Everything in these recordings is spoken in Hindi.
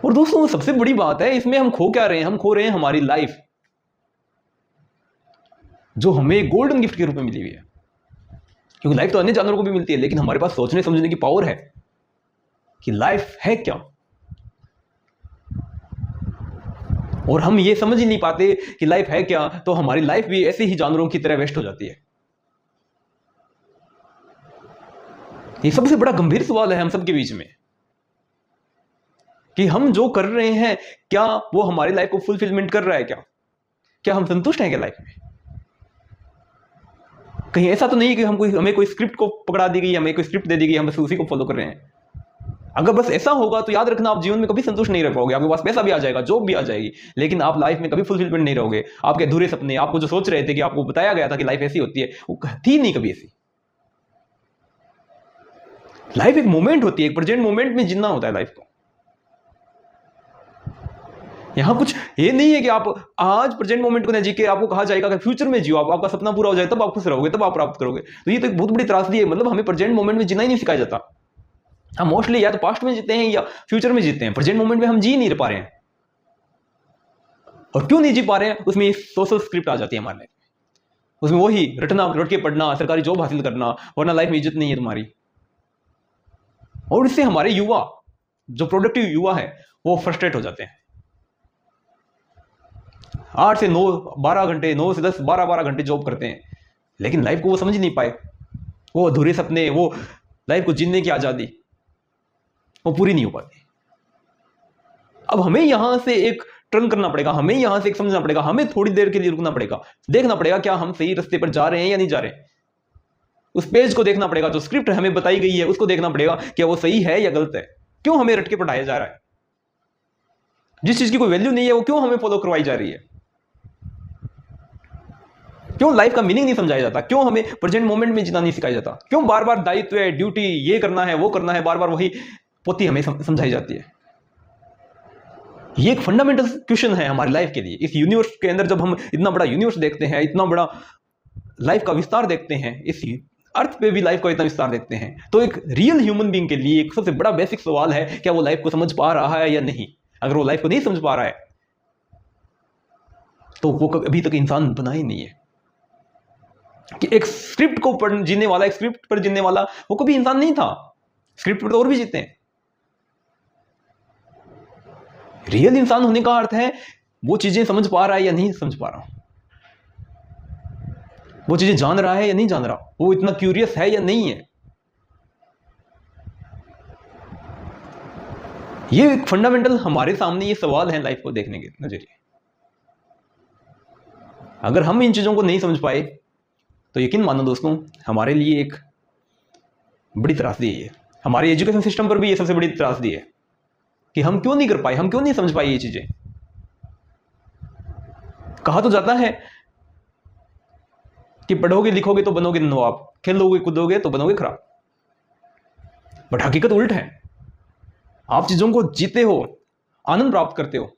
और दोस्तों सबसे बड़ी बात है, इसमें हम खो क्या रहे हैं? हम खो रहे हैं हमारी लाइफ, जो हमें गोल्डन गिफ्ट के रूप में मिली हुई है। क्योंकि लाइफ तो अन्य जानवरों को भी मिलती है, लेकिन हमारे पास सोचने समझने की पावर है कि लाइफ है क्या, और हम ये समझ ही नहीं पाते कि लाइफ है क्या, तो हमारी लाइफ भी ऐसे ही जानवरों की तरह वेस्ट हो जाती है। ये सबसे बड़ा गंभीर सवाल है हम सबके बीच में, कि हम जो कर रहे हैं क्या वो हमारी लाइफ को फुलफिलमेंट कर रहा है? क्या हम संतुष्ट हैं क्या लाइफ में? कहीं ऐसा तो नहीं कि हमें कोई स्क्रिप्ट को पकड़ा दी गई, हमें कोई स्क्रिप्ट दे दी गई, हम बस उसी को फॉलो कर रहे हैं? अगर बस ऐसा होगा तो याद रखना, आप जीवन में कभी संतुष्ट नहीं रह पाओगे। आपके पास पैसा भी आ जाएगा, जॉब भी आ जाएगी, लेकिन आप लाइफ में कभी फुलफिलमेंट नहीं रहोगे। आपके अधूरे सपने, आपको जो सोच रहे थे कि आपको बताया गया था कि लाइफ ऐसी होती है, वो थी नहीं कभी ऐसी। लाइफ एक मोमेंट होती है, एक प्रेजेंट मोमेंट में जीना होता है लाइफ को। यहां कुछ ये नहीं है कि आप आज प्रेजेंट मोमेंट को न जी के आपको कहा जाएगा कि फ्यूचर में जियो, आपका सपना पूरा हो जाए तब आप खुश रहोगे, तब आप प्राप्त करोगे। तो ये तो एक बहुत बड़ी त्रासदी है। मतलब हमें प्रेजेंट मोमेंट में जीना ही नहीं सिखाया जाता। हम मोस्टली या तो पास्ट में जीते हैं या फ्यूचर में जीते हैं। प्रेजेंट मोमेंट में हम जी नहीं पा रहे हैं। और क्यों नहीं जी पा रहे हैं? उसमें सोशल स्क्रिप्ट आ जाती है हमारे लाइफ में। उसमें वही रट के पढ़ना, सरकारी जॉब हासिल करना, वरना लाइफ में इज्जत नहीं है तुम्हारी। और इससे हमारे युवा, जो प्रोडक्टिव युवा है, वो फ्रस्ट्रेट हो जाते हैं। 8 से 9 12 घंटे, 9 से 10 12 घंटे जॉब करते हैं, लेकिन लाइफ को वो समझ नहीं पाए। वो अधूरे सपने, वो लाइफ को जीने की आजादी, वो पूरी नहीं हो पाती। अब हमें यहां से एक टर्न करना पड़ेगा, हमें यहां से एक समझना पड़ेगा, हमें थोड़ी देर के लिए रुकना पड़ेगा, देखना पड़ेगा क्या हम सही रास्ते पर जा रहे हैं या नहीं जा रहे। उस पेज को देखना पड़ेगा, जो स्क्रिप्ट हमें बताई गई है उसको देखना पड़ेगा, क्या वो सही है या गलत है। क्यों हमें रट के पढ़ाया जा रहा है? जिस चीज की कोई वैल्यू नहीं है वो क्यों हमें फॉलो करवाई जा रही है? क्यों लाइफ का मीनिंग नहीं समझाया जाता? क्यों हमें प्रेजेंट मोमेंट में जीना नहीं सिखाया जाता? क्यों बार बार दायित्व है, ड्यूटी, ये करना है, वो करना है, बार बार वही पोथी हमें समझाई जाती है? ये एक फंडामेंटल क्वेश्चन है हमारी लाइफ के लिए। इस यूनिवर्स के अंदर जब हम इतना बड़ा यूनिवर्स देखते हैं, इतना बड़ा लाइफ का विस्तार देखते हैं, इस अर्थ पे भी लाइफ का इतना विस्तार देखते हैं, तो एक रियल ह्यूमन बीइंग के लिए एक सबसे बड़ा बेसिक सवाल है, क्या वो लाइफ को समझ पा रहा है या नहीं? अगर वो लाइफ को नहीं समझ पा रहा है तो वो अभी तक इंसान बना ही नहीं है। कि एक स्क्रिप्ट को जीने वाला, एक स्क्रिप्ट पर जीने वाला, वो कभी इंसान नहीं था। स्क्रिप्ट पर तो और भी जीते हैं। रियल इंसान होने का अर्थ है वो चीजें समझ पा रहा है या नहीं समझ पा रहा, वो चीजें जान रहा है या नहीं जान रहा, वो इतना क्यूरियस है या नहीं है। ये एक फंडामेंटल हमारे सामने ये सवाल है लाइफ को देखने के नजरिए। अगर हम इन चीजों को नहीं समझ पाए तो यकीन मानो दोस्तों, हमारे लिए एक बड़ी त्रासदी है। हमारे एजुकेशन सिस्टम पर भी ये सबसे बड़ी त्रासदी है कि हम क्यों नहीं कर पाए, हम क्यों नहीं समझ पाए ये चीजें। कहा तो जाता है कि पढ़ोगे लिखोगे तो बनोगे नवाब, खेलोगे कूदोगे तो बनोगे खराब। बट हकीकत उल्ट है। आप चीजों को जीते हो, आनंद प्राप्त करते हो,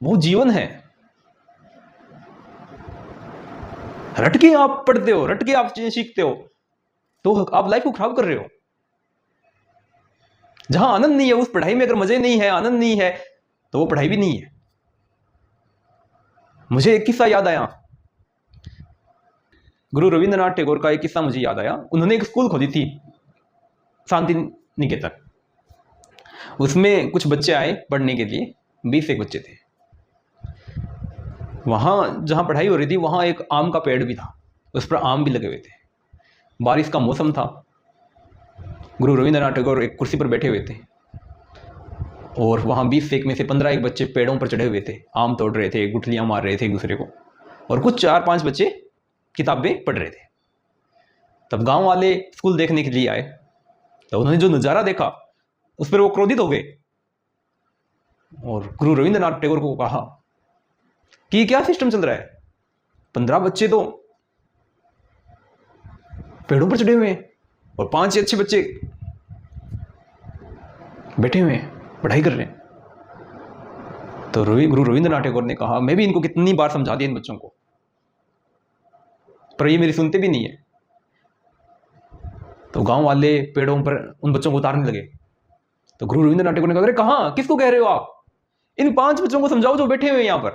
वो जीवन है। रट के आप पढ़ते हो, रट के आप चीजें सीखते हो, तो आप लाइफ को खराब कर रहे हो। जहां आनंद नहीं है, उस पढ़ाई में अगर मजे नहीं है, आनंद नहीं है, तो वो पढ़ाई भी नहीं है। मुझे एक किस्सा याद आया, गुरु रविंद्रनाथ टैगोर का एक किस्सा मुझे याद आया। उन्होंने एक स्कूल खोली थी, शांति निकेतन। उसमें कुछ बच्चे आए पढ़ने के लिए, 20 एक बच्चे थे। वहां जहां पढ़ाई हो रही थी, वहां एक आम का पेड़ भी था, उस पर आम भी लगे हुए थे। बारिश का मौसम था। गुरु रविंद्रनाथ टैगोर एक कुर्सी पर बैठे हुए थे और वहां 20 एक में से 15 एक बच्चे पेड़ों पर चढ़े हुए थे, आम तोड़ रहे थे, गुठलियां मार रहे थे एक दूसरे को, और कुछ 4-5 बच्चे किताबें पढ़ रहे थे। तब गांव वाले स्कूल देखने के लिए आए, तो उन्होंने जो नजारा देखा उस पर वो क्रोधित हो गए और गुरु रविंद्रनाथ टैगोर को कहा कि क्या सिस्टम चल रहा है? 15 बच्चे तो पेड़ों पर चढ़े हुए हैं और 5 अच्छे बच्चे बैठे हुए हैं, पढ़ाई कर रहे हैं। तो गुरु रविंद्रनाथ टैगोर ने कहा, मैं भी इनको कितनी बार समझा दिया इन बच्चों को, पर ये मेरी सुनते भी नहीं है। तो गांव वाले पेड़ों पर उन बच्चों को उतारने लगे। तो गुरु रविंद्रनाथ टैगोर ने कहा, अरे कहां, किसको कह रहे हो आप? इन 5 बच्चों को समझाओ जो बैठे हुए हैं यहां पर।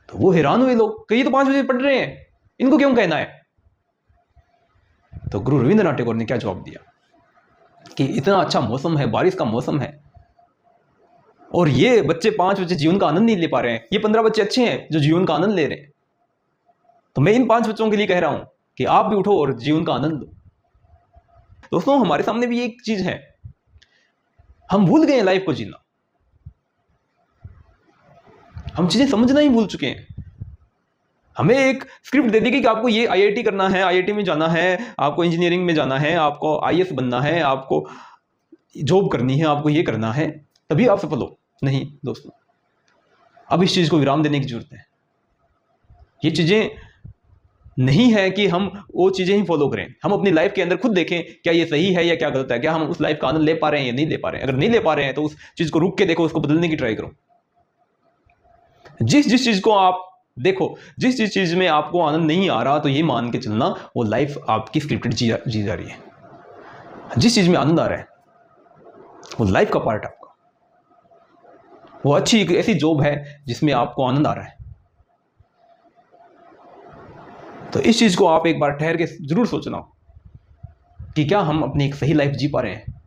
तो वो हैरान हुए लोग, कई तो 5 बजे पढ़ रहे हैं, इनको क्यों कहना है। तो गुरु रविंद्रनाथ टैगोर ने क्या जवाब दिया कि इतना अच्छा मौसम है, बारिश का मौसम है, और ये बच्चे 5 बच्चे जीवन का आनंद नहीं ले पा रहे हैं, ये 15 बच्चे अच्छे हैं जो जीवन का आनंद ले रहे हैं। तो मैं इन 5 बच्चों के लिए कह रहा हूं कि आप भी उठो और जीवन का आनंद लो। दोस्तों, हमारे सामने भी एक चीज है, हम भूल गए हैं लाइफ को जीना, हम चीजें समझना ही भूल चुके हैं। हमें एक स्क्रिप्ट दे दी कि आपको ये आईआईटी करना है, आईआईटी में जाना है, आपको इंजीनियरिंग में जाना है, आपको आईएएस बनना है, आपको जॉब करनी है, आपको ये करना है, तभी आप सफल हो। नहीं दोस्तों, अब इस चीज को विराम देने की जरूरत है। ये चीजें नहीं है कि हम वो चीजें ही फॉलो करें, हम अपनी लाइफ के अंदर खुद देखें क्या ये सही है या क्या गलत है, क्या हम उस लाइफ का आनंद ले पा रहे हैं या नहीं ले पा रहे हैं। अगर नहीं ले पा रहे हैं तो उस चीज को रुक के देखो, उसको बदलने की ट्राई करो। जिस चीज को आप देखो, जिस चीज में आपको आनंद नहीं आ रहा, तो ये मान के चलना वो लाइफ आपकी स्क्रिप्टेड जी जा रही है। जिस चीज में आनंद आ रहा है वो लाइफ का पार्ट है आपका, वो अच्छी एक ऐसी जॉब है जिसमें आपको आनंद आ रहा है। तो इस चीज को आप एक बार ठहर के जरूर सोचना कि क्या हम अपनी एक सही लाइफ जी पा रहे हैं,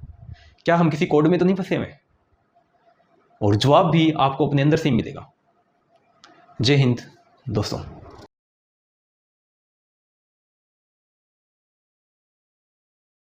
क्या हम किसी कोड में तो नहीं फंसे हुए। और जवाब भी आपको अपने अंदर से ही मिलेगा। जय हिंद दोस्तों।